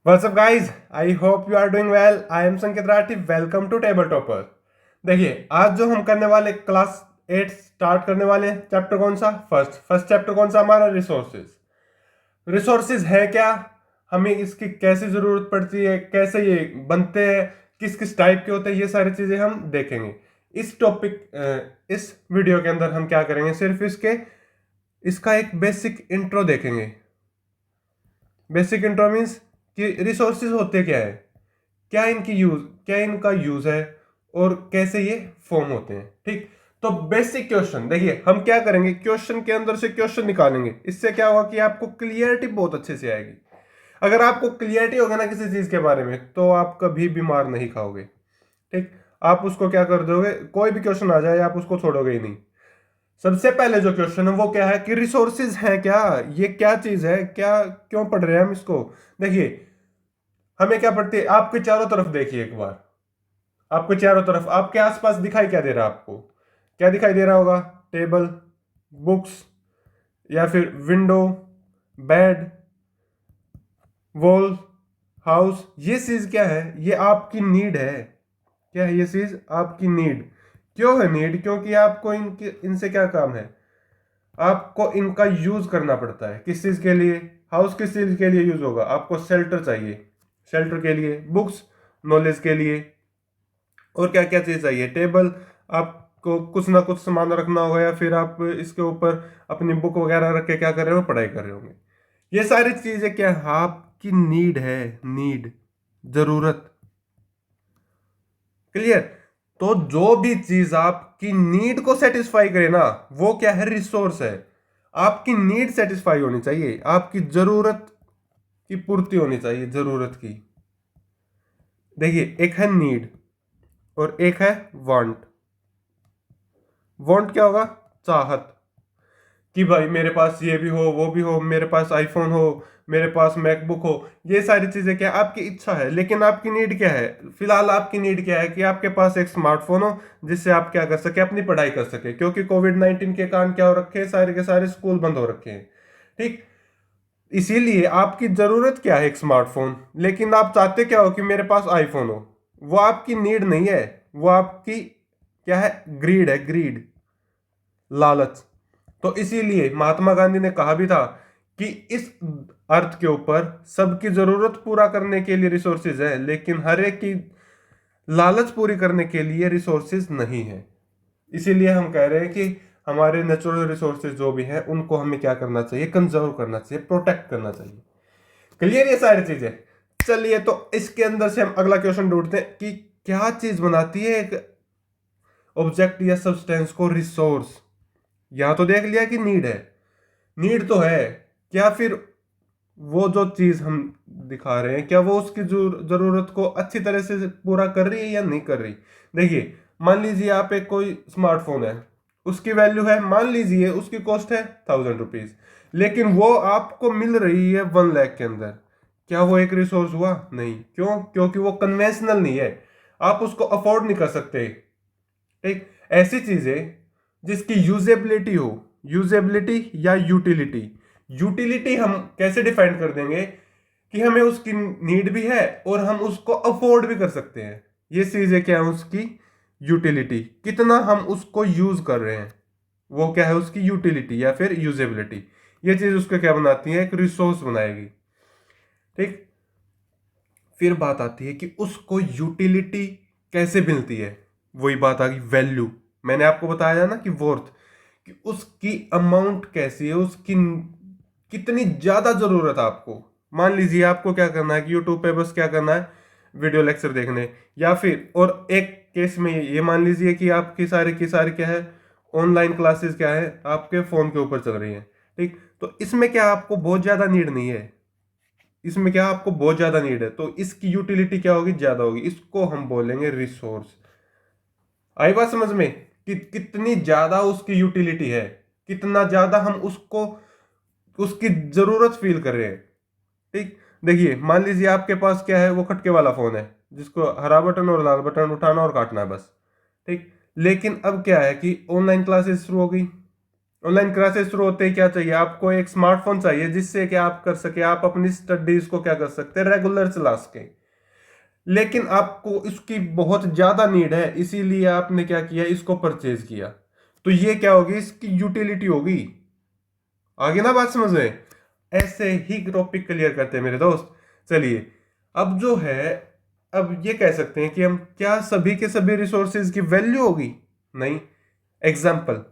What's up guys? I hope you are doing well. I am Sanket Rathi. Welcome to Table Topper. देखिए आज जो हम करने वाले क्लास 8 स्टार्ट करने वाले चैप्टर कौन सा फर्स्ट चैप्टर कौन सा हमारा रिसोर्सेज है क्या, हमें इसकी कैसे जरूरत पड़ती है, कैसे ये बनते हैं, किस किस टाइप के होते हैं, ये सारी चीजें हम देखेंगे इस इस वीडियो के अंदर। हम क्या करेंगे, सिर्फ इसका एक बेसिक इंट्रो देखेंगे। बेसिक इंट्रो मीन्स कि रिसोर्सेज होते क्या है, क्या इनका यूज है और कैसे ये फॉर्म होते हैं। ठीक, तो बेसिक क्वेश्चन देखिए, हम क्या करेंगे, क्वेश्चन के अंदर से क्वेश्चन निकालेंगे। इससे क्या होगा कि आपको क्लियरिटी बहुत अच्छे से आएगी। अगर आपको क्लियरिटी होगा ना किसी चीज के बारे में, तो आप कभी बीमार नहीं खाओगे। ठीक, आप उसको क्या कर दोगे, कोई भी क्वेश्चन आ जाए आप उसको छोड़ोगे ही नहीं। सबसे पहले जो क्वेश्चन है वो क्या है कि रिसोर्सेज है क्या, ये क्या चीज है, क्या क्यों पढ़ रहे हैं हम इसको। देखिए हमें क्या पड़ती है, आपके चारों तरफ देखिए एक बार, आपके चारों तरफ आपके आसपास दिखाई क्या दे रहा है, आपको क्या दिखाई दे रहा होगा, टेबल, बुक्स, या फिर विंडो, बेड, वॉल, हाउस। ये चीज क्या है, ये आपकी नीड है। क्या है ये चीज, आपकी नीड। क्यों है नीड, क्योंकि आपको इनसे क्या काम है, आपको इनका यूज करना पड़ता है। किस चीज के लिए, हाउस किस चीज के लिए यूज होगा, आपको शेल्टर चाहिए, शेल्टर के लिए, बुक्स नॉलेज के लिए, और क्या क्या चीज चाहिए, टेबल आपको कुछ ना कुछ सामान रखना होगा, या फिर आप इसके ऊपर अपनी बुक वगैरह रख के क्या कर रहे हो, पढ़ाई कर रहे होंगे। ये सारी चीजें क्या है, आपकी नीड है, नीड, जरूरत। क्लियर। तो जो भी चीज आपकी नीड को सेटिस्फाई करे ना, वो क्या है, रिसोर्स है। आपकी नीड सेटिस्फाई होनी चाहिए, आपकी जरूरत की पूर्ति होनी चाहिए, जरूरत की। देखिए एक है नीड और एक है वांट। वांट क्या होगा, चाहत, कि भाई मेरे पास ये भी हो, वो भी हो, मेरे पास आईफोन हो, मेरे पास मैकबुक हो। ये सारी चीजें क्या है, आपकी इच्छा है। लेकिन आपकी नीड क्या है, फिलहाल आपकी नीड क्या है कि आपके पास एक स्मार्टफोन हो, जिससे आप क्या कर सके, अपनी पढ़ाई कर सके। क्योंकि कोविड-19 के कारण क्या हो रखे हैं, सारे के सारे स्कूल बंद हो रखे हैं। ठीक, इसीलिए आपकी जरूरत क्या है, एक स्मार्टफोन। लेकिन आप चाहते क्या हो कि मेरे पास आईफोन हो। वो आपकी नीड नहीं है, वो आपकी क्या है, ग्रीड है, ग्रीड, लालच। तो इसीलिए महात्मा गांधी ने कहा भी था कि इस अर्थ के ऊपर सबकी जरूरत पूरा करने के लिए रिसोर्सेज है, लेकिन हर एक की लालच पूरी करने के लिए रिसोर्सेज नहीं है। इसीलिए हम कह रहे हैं कि हमारे नेचुरल रिसोर्सेज जो भी हैं उनको हमें क्या करना चाहिए, कंजर्व करना चाहिए, प्रोटेक्ट करना चाहिए। क्लियर ये सारी चीजें। चलिए तो इसके अंदर से हम अगला क्वेश्चन ढूंढते हैं कि क्या चीज बनाती है एक ऑब्जेक्ट या सब्सटेंस को रिसोर्स। यहां तो देख लिया कि नीड है, नीड तो है, क्या फिर वो जो चीज हम दिखा रहे हैं, क्या वो उसकी जरूरत को अच्छी तरह से पूरा कर रही है या नहीं कर रही। देखिए मान लीजिए आप एक कोई स्मार्टफोन है, उसकी वैल्यू है, मान लीजिए उसकी कॉस्ट है 1000 रुपीज, लेकिन वो आपको मिल रही है 1 लाख के अंदर। क्या वो एक रिसोर्स हुआ? नहीं। क्यों? क्योंकि वो कन्वेंशनल नहीं है, आप उसको अफोर्ड नहीं कर सकते। एक ऐसी चीज है जिसकी यूजेबिलिटी हो, यूजेबिलिटी या यूटिलिटी। यूटिलिटी हम कैसे डिफाइन कर देंगे कि हमें उसकी नीड भी है और हम उसको अफोर्ड भी कर सकते हैं। ये चीज है क्या है उसकी यूटिलिटी, कितना हम उसको यूज कर रहे हैं, वो क्या है उसकी यूटिलिटी या फिर यूजेबिलिटी। ये चीज उसको क्या बनाती है, एक रिसोर्स बनाएगी। ठीक, फिर बात आती है कि उसको यूटिलिटी कैसे मिलती है। वही बात आ गई वैल्यू। मैंने आपको बताया ना कि वर्थ, कि उसकी अमाउंट कैसी है, उसकी कितनी ज्यादा जरूरत है आपको। मान लीजिए आपको क्या करना है कि यूट्यूब पे बस क्या करना है, वीडियो लेक्चर देखने, या फिर और एक केस में ये मान लीजिए कि आपकी सारी की सारी क्या है, ऑनलाइन क्लासेस क्या है, आपके फोन के ऊपर चल रही है। ठीक, तो इसमें क्या आपको बहुत ज्यादा नीड नहीं है, इसमें क्या आपको बहुत ज्यादा नीड है, तो इसकी यूटिलिटी क्या होगी, ज्यादा होगी। इसको हम बोलेंगे रिसोर्स। आई बात समझ में कि कितनी ज्यादा उसकी यूटिलिटी है, कितना ज्यादा हम उसको उसकी जरूरत फील कर रहे हैं। ठीक, देखिए मान लीजिए आपके पास क्या है, वो खटके वाला फोन है, जिसको हरा बटन और लाल बटन उठाना और काटना है बस। ठीक, लेकिन अब क्या है कि ऑनलाइन क्लासेस शुरू हो गई, ऑनलाइन क्लासेस शुरू होते ही क्या चाहिए आपको? एक स्मार्टफोन चाहिए जिससे कि आप कर सके, आप अपनी स्टडीज को क्या कर सकते हैं, रेगुलर चला सके। लेकिन आपको इसकी बहुत ज्यादा नीड है, इसीलिए आपने क्या किया, इसको परचेज किया। तो ये क्या होगी, इसकी यूटिलिटी होगी। आगे ना बात समझ में? ऐसे ही टॉपिक क्लियर करते हैं मेरे दोस्त। चलिए, अब जो है, अब ये कह सकते हैं कि हम क्या सभी के सभी रिसोर्सेज की वैल्यू होगी? नहीं। एग्जाम्पल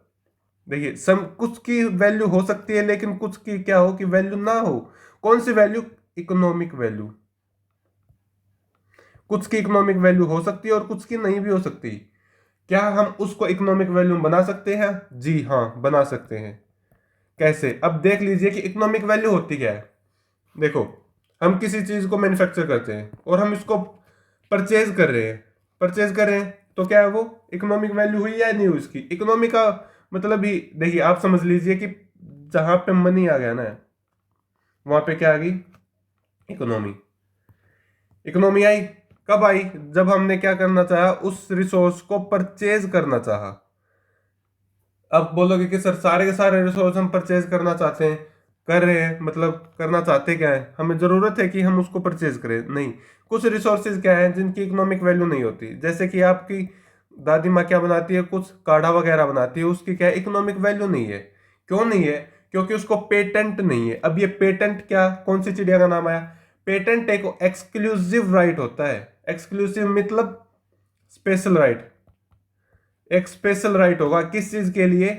देखिए, सम कुछ की वैल्यू हो सकती है, लेकिन कुछ की क्या हो कि वैल्यू ना हो। कौन सी वैल्यू? Economic value. कुछ की इकोनॉमिक वैल्यू हो सकती है और कुछ की नहीं भी हो सकती। क्या हम उसको इकोनॉमिक वैल्यू बना सकते हैं? जी हाँ, बना सकते हैं। कैसे? अब देख लीजिए कि इकोनॉमिक वैल्यू होती क्या है। देखो, हम किसी चीज को मैन्युफैक्चर करते हैं और हम इसको परचेज कर रहे हैं। परचेज कर रहे हैं तो क्या है, वो इकोनॉमिक वैल्यू हुई या नहीं हुई? उसकी इकोनॉमी का मतलब ही देखिए, आप समझ लीजिए कि जहां पे मनी आ गया ना, वहां पे क्या आ गई? इकोनॉमी। इकोनॉमी आई कब आई? जब हमने क्या करना चाहा, उस रिसोर्स को परचेज करना चाहा। अब बोलोगे कि सर सारे के सारे रिसोर्स हम परचेज करना चाहते हैं, कर रहे हैं, मतलब करना चाहते क्या है, हमें जरूरत है कि हम उसको परचेज करें? नहीं। कुछ रिसोर्सेज क्या है जिनकी इकोनॉमिक वैल्यू नहीं होती, जैसे कि आपकी दादी माँ क्या बनाती है, कुछ काढ़ा वगैरह बनाती है, उसकी क्या इकोनॉमिक वैल्यू नहीं है। क्यों नहीं है? क्योंकि उसको पेटेंट नहीं है। अब ये पेटेंट क्या, कौन सी चिड़िया का नाम आया? पेटेंट एक एक्सक्लूसिव राइट होता है। एक्सक्लूसिव मतलब स्पेशल राइट। एक स्पेशल राइट होगा किस चीज के लिए?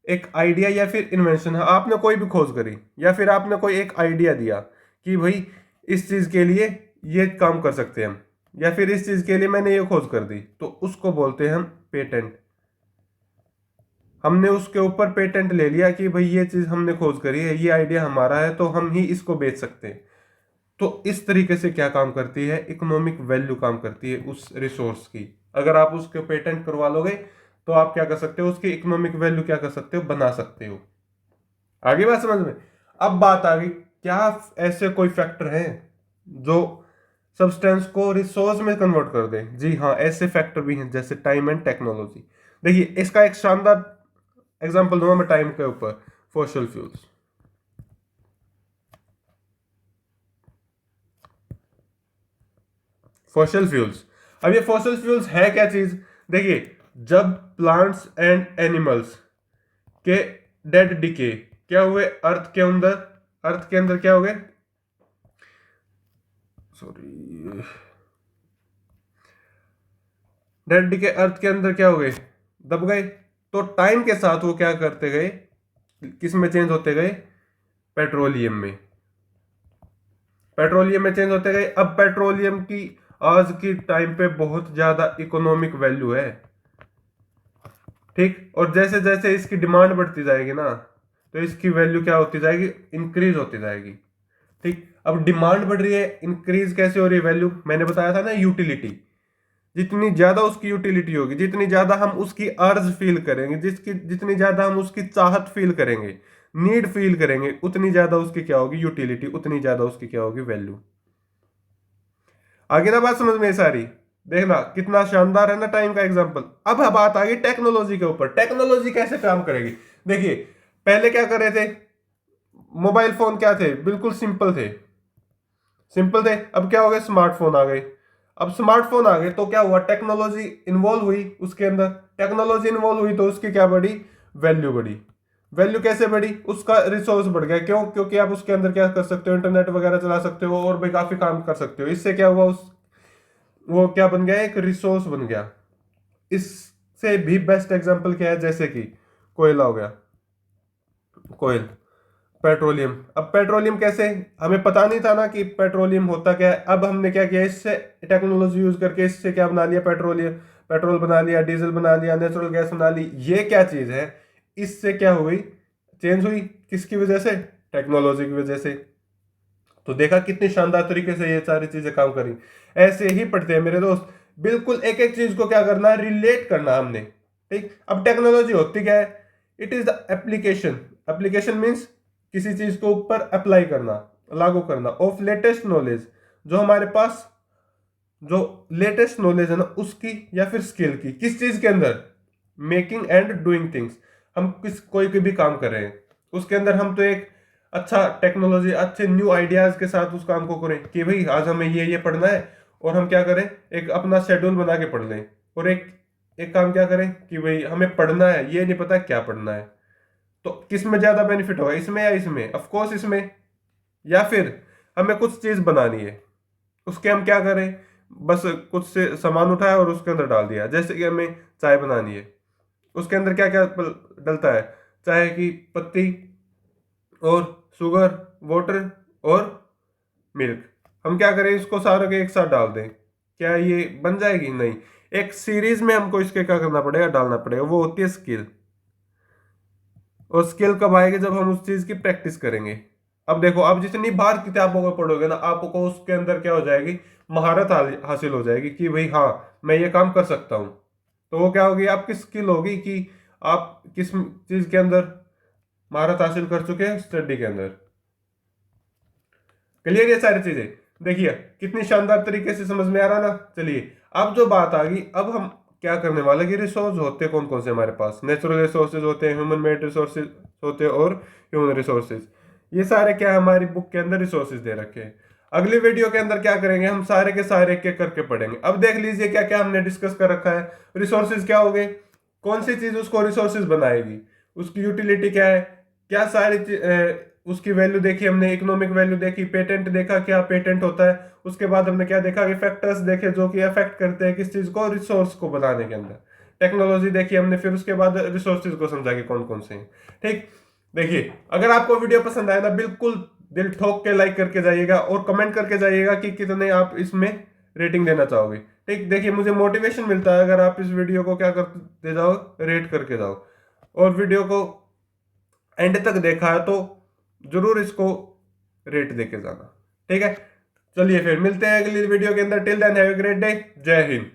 एक आइडिया या फिर इन्वेंशन है, आपने कोई भी खोज करी या फिर आपने कोई एक आइडिया दिया कि भाई इस चीज के लिए ये काम कर सकते हैं हम, या फिर इस चीज के लिए मैंने ये खोज कर दी, तो उसको बोलते हैं हम पेटेंट। हमने उसके ऊपर पेटेंट ले लिया कि भाई ये चीज हमने खोज करी है, ये आइडिया हमारा है, तो हम ही इसको बेच सकते हैं। तो इस तरीके से क्या काम करती है, इकोनॉमिक वैल्यू काम करती है उस रिसोर्स की। अगर आप उसके पेटेंट करवा लोगे तो आप क्या कर सकते हो, उसकी इकोनॉमिक वैल्यू क्या कर सकते हो, बना सकते हो। आगे बात समझ में? अब बात आ गई, क्या ऐसे कोई फैक्टर हैं जो सब्सटेंस को रिसोर्स में कन्वर्ट कर दे? जी हाँ, ऐसे फैक्टर भी हैं, जैसे टाइम एंड टेक्नोलॉजी। देखिए, इसका एक शानदार एग्जांपल दूंगा मैं टाइम के ऊपर। Fossil fuels. Fossil fuels. अब ये फॉसिल फ्यूल्स है क्या चीज? देखिए, जब प्लांट्स एंड एनिमल्स के डेड डिके क्या हुए अर्थ के अंदर, अर्थ के अंदर क्या हो गए, सॉरी, डेड डिके अर्थ के अंदर क्या हो गए, दब गए। तो टाइम के साथ वो क्या करते गए, किस में चेंज होते गए? पेट्रोलियम में। पेट्रोलियम में चेंज होते गए। अब पेट्रोलियम की आज की टाइम पे बहुत ज्यादा इकोनॉमिक वैल्यू है, ठीक। और जैसे जैसे इसकी डिमांड बढ़ती जाएगी ना, तो इसकी वैल्यू क्या होती जाएगी, इंक्रीज होती जाएगी, ठीक। अब डिमांड बढ़ रही है, इंक्रीज कैसे हो रही है वैल्यू? मैंने बताया था ना, यूटिलिटी। जितनी ज्यादा उसकी यूटिलिटी होगी, जितनी ज्यादा हम उसकी अर्ज फील करेंगे, जिसकी जितनी ज्यादा हम उसकी चाहत फील करेंगे, नीड फील करेंगे, उतनी ज्यादा उसकी क्या होगी, यूटिलिटी, उतनी ज्यादा उसकी क्या होगी, वैल्यू। आगे ना बात समझ में सारी? देखना कितना शानदार है ना टाइम का एग्जांपल। अब बात आ गई टेक्नोलॉजी के ऊपर। टेक्नोलॉजी कैसे काम करेगी? देखिए, पहले क्या कर रहे थे, मोबाइल फोन क्या थे, बिल्कुल सिंपल थे, सिंपल थे। अब क्या हो गए, स्मार्टफोन आ गए। अब स्मार्टफोन आ गए तो क्या हुआ, टेक्नोलॉजी इन्वॉल्व हुई उसके अंदर। टेक्नोलॉजी इन्वॉल्व हुई तो उसकी क्या बढ़ी, वैल्यू बढ़ी। वैल्यू कैसे बढ़ी, उसका रिसोर्स बढ़ गया। क्यों? क्योंकि आप उसके अंदर क्या कर सकते हो, इंटरनेट वगैरह चला सकते हो और भी काफी काम कर सकते हो। इससे क्या हुआ, उस वो क्या बन गया, एक रिसोर्स बन गया। इससे भी बेस्ट एग्जांपल क्या है, जैसे कि कोयला हो गया, कोयल, पेट्रोलियम। अब पेट्रोलियम कैसे, हमें पता नहीं था ना कि पेट्रोलियम होता क्या है। अब हमने क्या किया, इससे टेक्नोलॉजी यूज करके इससे क्या बना लिया, पेट्रोलियम, पेट्रोल बना लिया, डीजल बना लिया, नेचुरल गैस बना ली। ये क्या चीज है, इससे क्या हुई, चेंज हुई, किसकी वजह से, टेक्नोलॉजी की वजह से। तो देखा कितनी शानदार तरीके से ये सारी चीजें काम करी। ऐसे ही पढ़ते हैं मेरे दोस्त, बिल्कुल एक एक चीज को क्या करना है, रिलेट करना हमने, ठीक। अब टेक्नोलॉजी होती क्या है, it is the application. Application means किसी चीज को ऊपर अप्लाई करना, लागू करना, ऑफ लेटेस्ट नॉलेज, जो हमारे पास जो लेटेस्ट नॉलेज है ना उसकी, या फिर स्किल की, किस चीज के अंदर, मेकिंग एंड डूइंग थिंग्स। हम कोई भी काम कर रहे हैं उसके अंदर हम तो एक अच्छा टेक्नोलॉजी अच्छे न्यू आइडियाज के साथ उस काम को करें कि भाई आज हमें ये पढ़ना है, और हम क्या करें, एक अपना शेड्यूल बना के पढ़ लें। और एक एक काम क्या करें कि भाई हमें पढ़ना है, ये नहीं पता क्या पढ़ना है, तो किस में ज्यादा बेनिफिट होगा, इसमें या इसमें? ऑफ कोर्स इसमें। या फिर हमें कुछ चीज बनानी है, उसके हम क्या करें, बस कुछ से सामान उठाया और उसके अंदर डाल दिया। जैसे कि हमें चाय बनानी है, उसके अंदर क्या क्या डलता है, चाय की पत्ती और शुगर, वाटर और मिल्क। हम क्या करें, इसको सारों के एक साथ डाल दें, क्या ये बन जाएगी? नहीं। एक सीरीज में हमको इसके क्या करना पड़ेगा, डालना पड़ेगा, वो होती है स्किल। और स्किल कब आएगी, जब हम उस चीज की प्रैक्टिस करेंगे। अब देखो, आप जितनी बार किताबों को पढ़ोगे ना, आपको उसके अंदर क्या हो जाएगी, महारत हासिल हो जाएगी कि भाई हाँ, मैं ये काम कर सकता हूं। तो वो क्या होगी, आपकी स्किल होगी कि आप किस चीज के अंदर महारत हासिल कर चुके हैं, स्टडी के अंदर। क्लियर ये सारी चीजें? देखिए कितनी शानदार तरीके से समझ में आ रहा ना। चलिए अब जो बात आ गई, अब हम क्या करने वाले कि रिसोर्स होते कौन कौन से हमारे पास, नेचुरल रिसोर्सेज होते हैं, ह्यूमन मेड रिसोर्सेज होते हैं, और ह्यूमन रिसोर्सेज। ये सारे क्या हमारी बुक के अंदर रिसोर्सेज दे रखे हैं। अगली वीडियो के अंदर क्या करेंगे, हम सारे के सारे एक एक करके पढ़ेंगे। अब देख लीजिए क्या क्या हमने डिस्कस कर रखा है। रिसोर्सेज क्या हो गए, कौन सी चीज उसको रिसोर्सेज बनाएगी, उसकी यूटिलिटी क्या है, क्या सारी उसकी वैल्यू देखी हमने, इकोनॉमिक वैल्यू देखी, पेटेंट देखा क्या पेटेंट होता है। उसके बाद हमने क्या देखा कि फैक्टर्स देखे जो कि अफेक्ट करते हैं किस चीज को, रिसोर्स को बनाने के अंदर। टेक्नोलॉजी देखी हमने, फिर उसके बाद रिसोर्सेज को समझा कि कौन कौन से हैं। ठीक। देखिए अगर आपको वीडियो पसंद आए ना, बिल्कुल दिल ठोक के लाइक करके जाइएगा और कमेंट करके जाइएगा कि कितने आप इसमें रेटिंग देना चाहोगे। ठीक। देखिए मुझे मोटिवेशन मिलता है अगर आप इस वीडियो को क्या करते जाओ, रेट करके जाओ। और वीडियो को एंड तक देखा है तो जरूर इसको रेट देके जाना। ठीक है, चलिए फिर मिलते हैं अगली वीडियो के अंदर। Till then have a great day. जय हिंद।